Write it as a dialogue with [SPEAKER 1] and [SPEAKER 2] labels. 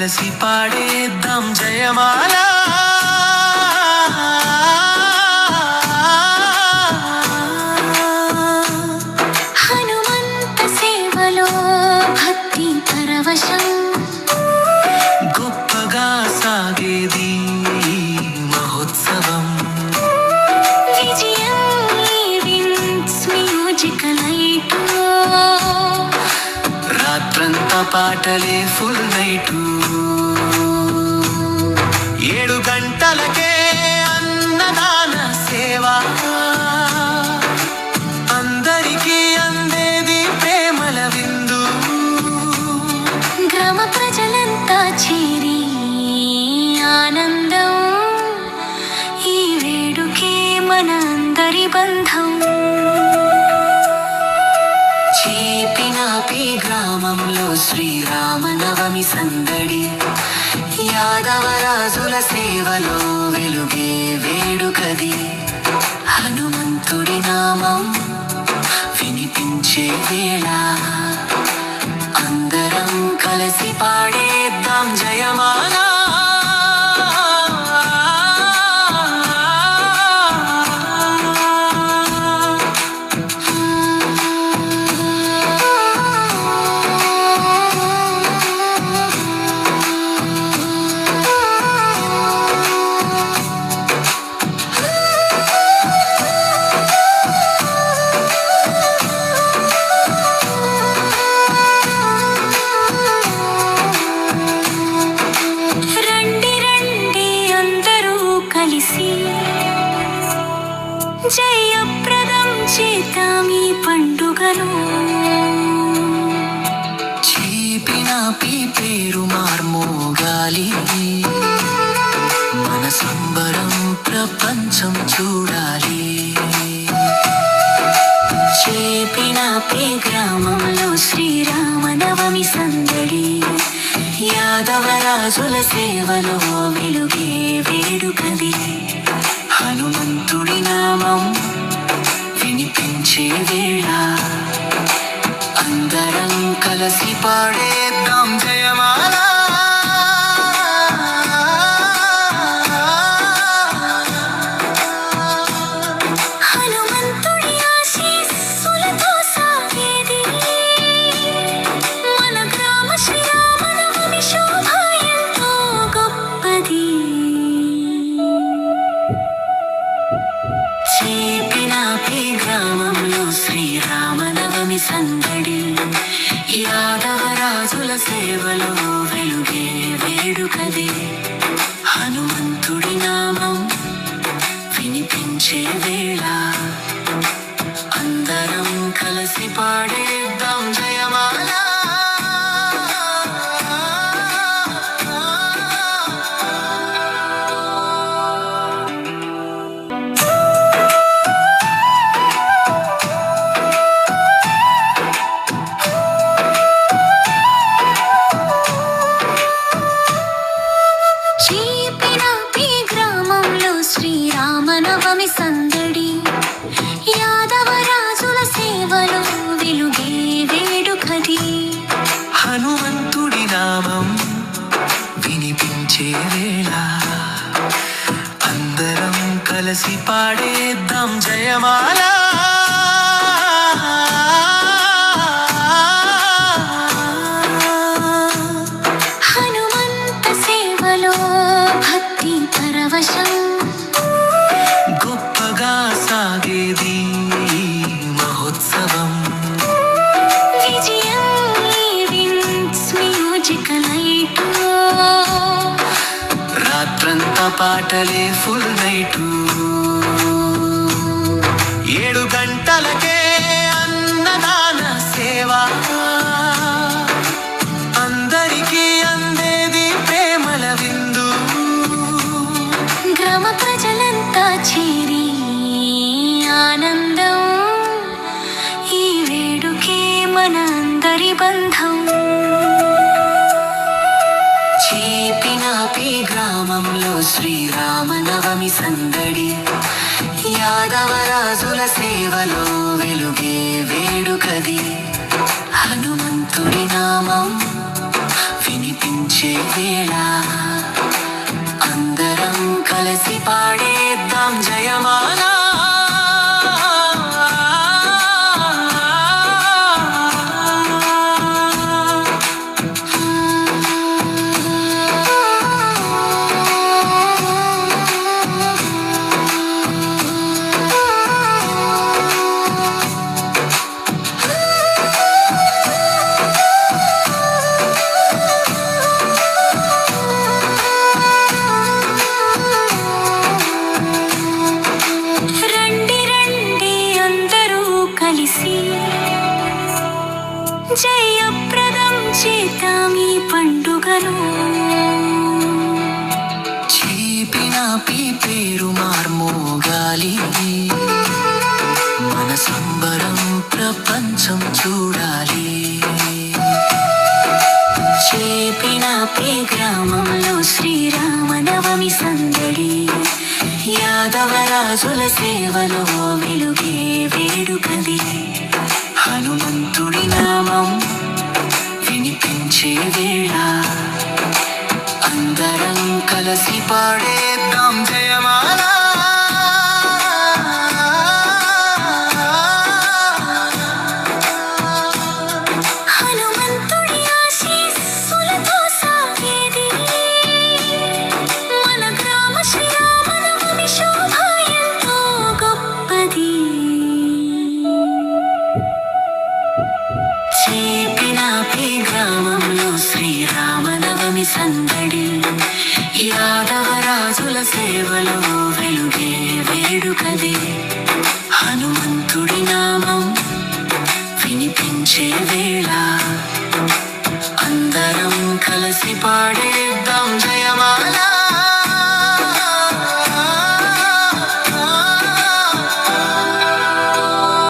[SPEAKER 1] కలిసి పాడేద్దాం జయమాల.
[SPEAKER 2] హనుమంత సేవలో భక్తి పరవశం
[SPEAKER 1] గొప్పగా సాగేది మహోత్సవం.
[SPEAKER 2] విజయం ఈవెంట్స్ మ్యూజికల్ లైట్
[SPEAKER 1] రాత్రంతా పాటలే ఫుల్ నైటు. 7 గంటలకే అన్నదాన సేవ, అందరికీ అందేది ప్రేమల విందు.
[SPEAKER 2] గ్రామ ప్రజలంతా చేరి ఆనందం, ఈ వేడుకే మన అందరి బంధం.
[SPEAKER 1] చీపినాపి గ్రామంలో శ్రీరామనవమి సందడి, యాదవరాజుల సేవలో వెలుగే వేడుకది. హనుమంతుడి నామం వినిపించే వేళ, అందరం కలిసి పాడేద్దాం జయమాల.
[SPEAKER 2] జయప్రదం చేద్దాం ఈ పండుగను.
[SPEAKER 1] చీపినాపి పేరు మార్మోగాలి, మన సంబరం ప్రపంచం చూడాలి.
[SPEAKER 2] చేపినాపి గ్రామంలో శ్రీరామనవమి సందడి, యాదవరాజుల సేవలో వెలుగే వేడుకది.
[SPEAKER 1] హనుమంతుడి నామం వినిపించే వేళ, అందరం కలిసి పాడేద్దాం జయమాల.
[SPEAKER 2] హనుమంతుడి ఆశీస్సులతో సాగేది మన గ్రామ శ్రీరామనవమి శోభ ఎంతో గొప్పది.
[SPEAKER 1] చీపినాపి గ్రామంలో శ్రీరామనవమి సందడి, యాదవరాజుల సేవలో వెలుగే వేడుకది. హనుమంతుడి నామం వినిపించే వేళ, అందరం కలిసి పాడేద్దాం జయమాల.
[SPEAKER 2] చీపినాపి గ్రామంలో శ్రీరామనవమి సందడి, యాదవరాజుల సేవలో వెలుగే వేడుకది.
[SPEAKER 1] హనుమంతుడి నామం వినిపించే వేళ, అందరం కలిసి పాడేద్దాం జయమాల.
[SPEAKER 2] హనుమంత సేవలో భక్తి పరవశం
[SPEAKER 1] గొప్పగా సాగేది మహోత్సవం.
[SPEAKER 2] విజయం ఈవెంట్స్ మ్యూజికల్ లైట్
[SPEAKER 1] రాత్రంతా పాటలే ఫుల్ నైటు. 7 గంటలకే అన్నదాన సేవ, అందరికీ అందేది ప్రేమల విందు.
[SPEAKER 2] గ్రామ ప్రజలంతా చేరి ఆనందం, ఈ వేడుకే మన అందరి బంధం.
[SPEAKER 1] చీపినాపి గ్రామంలో శ్రీరామనవమి సందడి, యాదవరాజుల సేవలో వెలుగే వేడుకది. హనుమంతుడి నామం వినిపించే వేళ అందరం కలిసి పాడేద్దాం జయమాలా
[SPEAKER 2] రండి రండి అందరూ కలిసి జయప్రదం చేద్దాం ఈ పండుగను.
[SPEAKER 1] చీపిన పేరు మార్మోగాలి మన సంబరం ప్రపంచం చూడాలి.
[SPEAKER 2] చేపిన గ్రామంలో శ్రీరామనవమి సందడి,
[SPEAKER 1] యాదవరాజుల సేవలో వెలుగే వేడుకది. హనుమంతుడి నామం వినిపించే వేళ అందరం కలిసి పాడేద్దాం జయమాల.
[SPEAKER 2] హనుమంతుడి ఆశీస్సులతో సాగేది మన గ్రామ శ్రీరామనవమి శోభ ఎంతో గొప్పది.
[SPEAKER 1] చేపిన గ్రామంలో శ్రీరామనవమి సందడి, యాదవరాజుల సేవలో వెలుగే వేడుకది. హనుమంతుడి నామం వినిపించే వేళ అందరం కలిసి పాడేద్దాం జయమాలా.